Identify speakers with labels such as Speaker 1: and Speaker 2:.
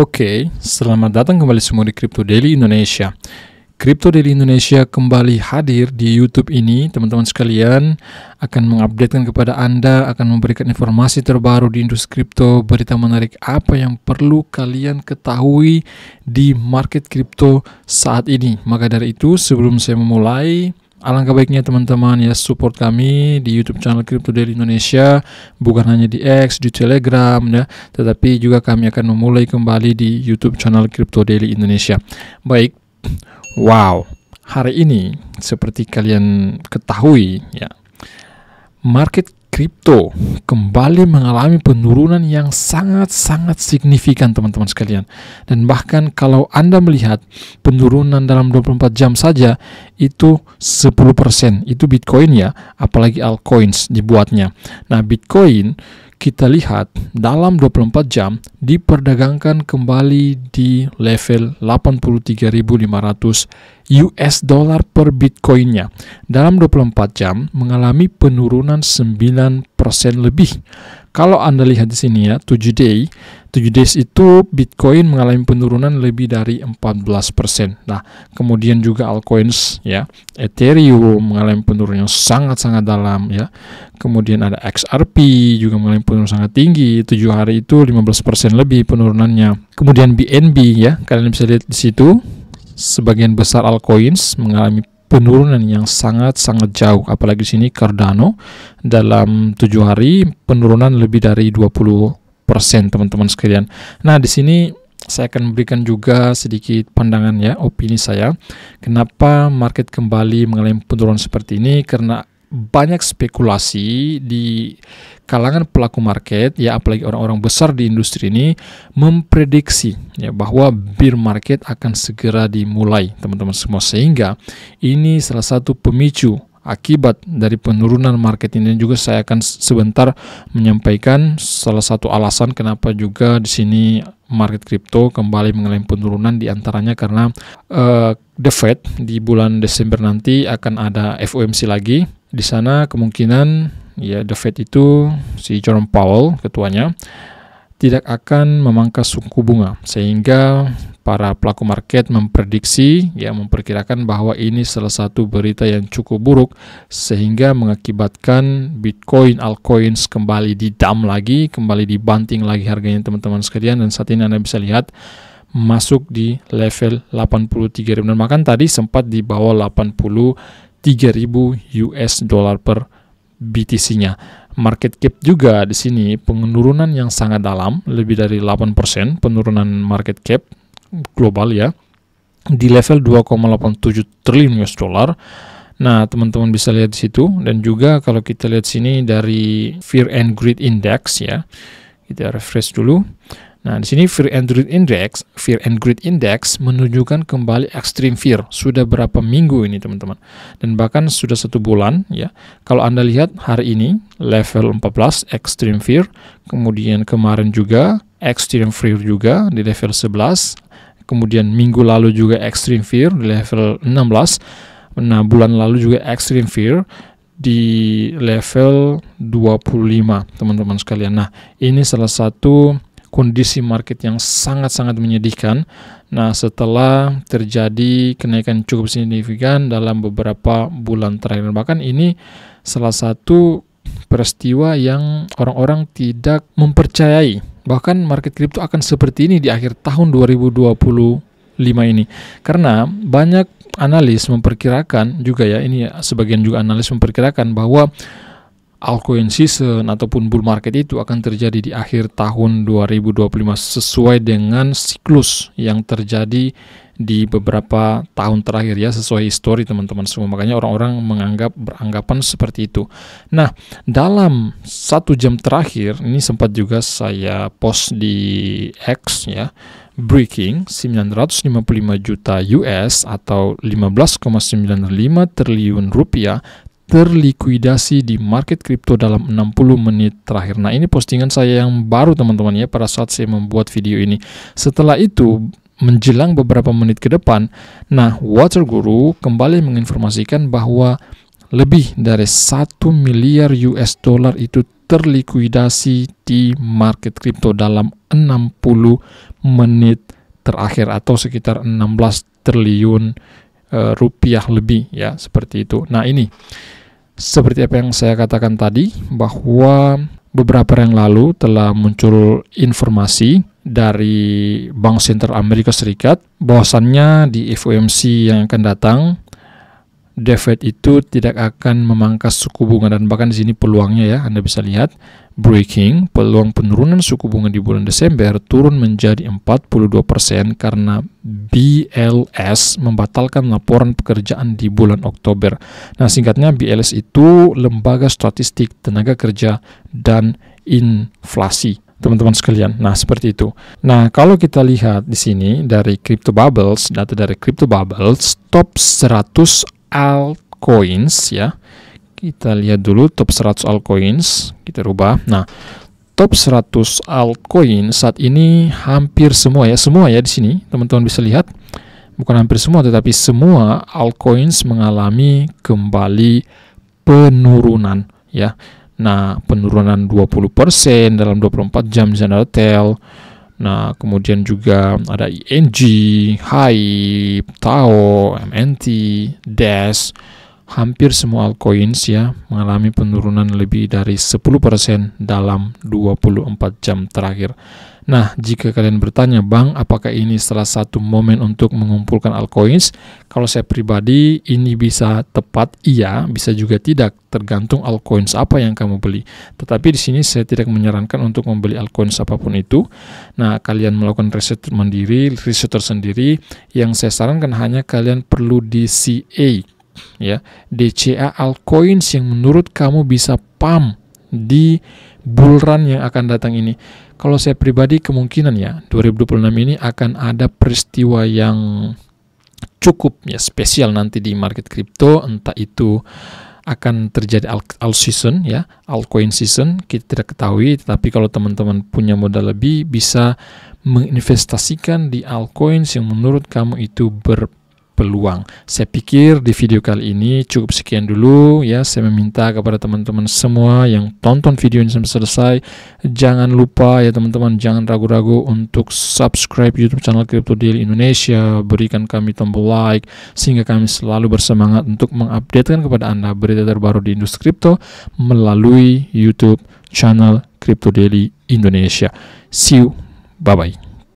Speaker 1: Oke, selamat datang kembali semua di Crypto Daily Indonesia. Crypto Daily Indonesia kembali hadir di YouTube ini, teman-teman sekalian, akan mengupdatekan kepada Anda, akan memberikan informasi terbaru di industri kripto, berita menarik apa yang perlu kalian ketahui di market kripto saat ini. Maka dari itu, sebelum saya memulai, alangkah baiknya teman-teman ya support kami di YouTube channel Crypto Daily Indonesia, bukan hanya di X, di Telegram ya, tetapi juga kami akan memulai kembali di YouTube channel Crypto Daily Indonesia. Baik, wow, hari ini seperti kalian ketahui ya, market kripto kembali mengalami penurunan yang sangat-sangat signifikan teman-teman sekalian. Dan bahkan kalau Anda melihat penurunan dalam 24 jam saja itu 10%, itu Bitcoin ya, apalagi altcoins dibuatnya. Nah, Bitcoin kita lihat dalam 24 jam diperdagangkan kembali di level 83.500 US dollar per Bitcoinnya. Dalam 24 jam mengalami penurunan 9% lebih. Kalau Anda lihat di sini ya, 7 days itu Bitcoin mengalami penurunan lebih dari 14%. Nah, kemudian juga altcoins ya, Ethereum mengalami penurunan yang sangat-sangat dalam ya. Kemudian ada XRP juga mengalami penurunan sangat tinggi, 7 hari itu 15% lebih penurunannya. Kemudian BNB ya, kalian bisa lihat di situ, sebagian besar altcoins mengalami penurunan yang sangat-sangat jauh, apalagi sini Cardano dalam 7 hari penurunan lebih dari 20% teman-teman sekalian. Nah, di sini saya akan memberikan juga sedikit pandangan ya, opini saya. Kenapa market kembali mengalami penurunan seperti ini? Karena banyak spekulasi di kalangan pelaku market ya, apalagi orang-orang besar di industri ini memprediksi ya bahwa bear market akan segera dimulai teman-teman semua, sehingga ini salah satu pemicu akibat dari penurunan market ini. Juga saya akan sebentar menyampaikan salah satu alasan kenapa juga di sini market kripto kembali mengalami penurunan, diantaranya karena The Fed di bulan Desember nanti akan ada FOMC lagi. Di sana kemungkinan ya The Fed itu si Jerome Powell ketuanya tidak akan memangkas suku bunga, sehingga para pelaku market memprediksi ya, memperkirakan bahwa ini salah satu berita yang cukup buruk, sehingga mengakibatkan Bitcoin altcoins kembali di-dump lagi, kembali dibanting lagi harganya teman-teman sekalian. Dan saat ini Anda bisa lihat masuk di level 83.000, dan bahkan tadi sempat di bawah 83.000 US dollar per BTC-nya. Market cap juga di sini penurunan yang sangat dalam, lebih dari 8% penurunan market cap global ya, di level 2,87 triliun US dollar. Nah, teman-teman bisa lihat di situ. Dan juga kalau kita lihat sini dari Fear and Greed Index ya, kita refresh dulu. Nah, di sini Fear and Greed Index menunjukkan kembali extreme fear. Sudah berapa minggu ini teman-teman, dan bahkan sudah 1 bulan ya. Kalau Anda lihat hari ini level 14 extreme fear, kemudian kemarin juga extreme fear juga di level 11, kemudian minggu lalu juga extreme fear di level 16. Nah, bulan lalu juga extreme fear di level 25 teman-teman sekalian. Nah, ini salah satu kondisi market yang sangat-sangat menyedihkan. Nah, setelah terjadi kenaikan cukup signifikan dalam beberapa bulan terakhir, bahkan ini salah satu peristiwa yang orang-orang tidak mempercayai bahkan market kripto akan seperti ini di akhir tahun 2025 ini, karena banyak analis memperkirakan juga ya, ini sebagian juga analis memperkirakan bahwa altcoin season ataupun bull market itu akan terjadi di akhir tahun 2025 sesuai dengan siklus yang terjadi di beberapa tahun terakhir ya, sesuai histori teman-teman semua. Makanya orang-orang beranggapan seperti itu. Nah, dalam 1 jam terakhir ini sempat juga saya post di X ya, breaking 955 juta US atau 15,95 triliun rupiah terlikuidasi di market kripto dalam 60 menit terakhir. Nah, ini postingan saya yang baru teman-teman ya, pada saat saya membuat video ini. Setelah itu, menjelang beberapa menit ke depan, nah, Water Guru kembali menginformasikan bahwa lebih dari 1 miliar US dollar itu terlikuidasi di market kripto dalam 60 menit terakhir atau sekitar 16 triliun rupiah lebih, ya, seperti itu. Nah, ini seperti apa yang saya katakan tadi, bahwa beberapa hari yang lalu telah muncul informasi dari Bank Sentral Amerika Serikat bahwasannya di FOMC yang akan datang, The Fed itu tidak akan memangkas suku bunga, dan bahkan di sini peluangnya, ya, Anda bisa lihat breaking, peluang penurunan suku bunga di bulan Desember turun menjadi 42% karena BLS membatalkan laporan pekerjaan di bulan Oktober. Nah, singkatnya BLS itu Lembaga Statistik Tenaga Kerja dan Inflasi, teman-teman sekalian. Nah, seperti itu. Nah, kalau kita lihat di sini dari Crypto Bubbles, data dari Crypto Bubbles, top 100 altcoins, ya. Kita lihat dulu top 100 altcoins, kita rubah. Nah, top 100 altcoin saat ini hampir semua, ya, di sini teman-teman bisa lihat, bukan hampir semua tetapi semua altcoins mengalami kembali penurunan, ya. Nah, penurunan 20% dalam 24 jam di sana Tel. Nah, kemudian juga ada ING, HYPE, TAO, MNT, DAS. Hampir semua altcoins, ya, mengalami penurunan lebih dari 10% dalam 24 jam terakhir. Nah, jika kalian bertanya, Bang, apakah ini salah satu momen untuk mengumpulkan altcoins? Kalau saya pribadi, ini bisa tepat, iya, bisa juga tidak, tergantung altcoins apa yang kamu beli. Tetapi di sini saya tidak menyarankan untuk membeli altcoins apapun itu. Nah, kalian melakukan riset mandiri, riset tersendiri. Yang saya sarankan hanya kalian perlu DCA, ya, DCA altcoins yang menurut kamu bisa pump di bull run yang akan datang ini. Kalau saya pribadi kemungkinan, ya, 2026 ini akan ada peristiwa yang cukup, ya, spesial nanti di market kripto, entah itu akan terjadi alt season, ya, altcoin season, kita tidak ketahui. Tetapi kalau teman-teman punya modal lebih, bisa menginvestasikan di altcoins yang menurut kamu itu berpeluang. Saya pikir di video kali ini cukup sekian dulu, ya. Saya meminta kepada teman-teman semua yang tonton video ini sampai selesai, jangan lupa, ya teman-teman, jangan ragu-ragu untuk subscribe YouTube channel Crypto Daily Indonesia, berikan kami tombol like sehingga kami selalu bersemangat untuk mengupdatekan kepada Anda berita terbaru di industri kripto melalui YouTube channel Crypto Daily Indonesia. See you, bye-bye.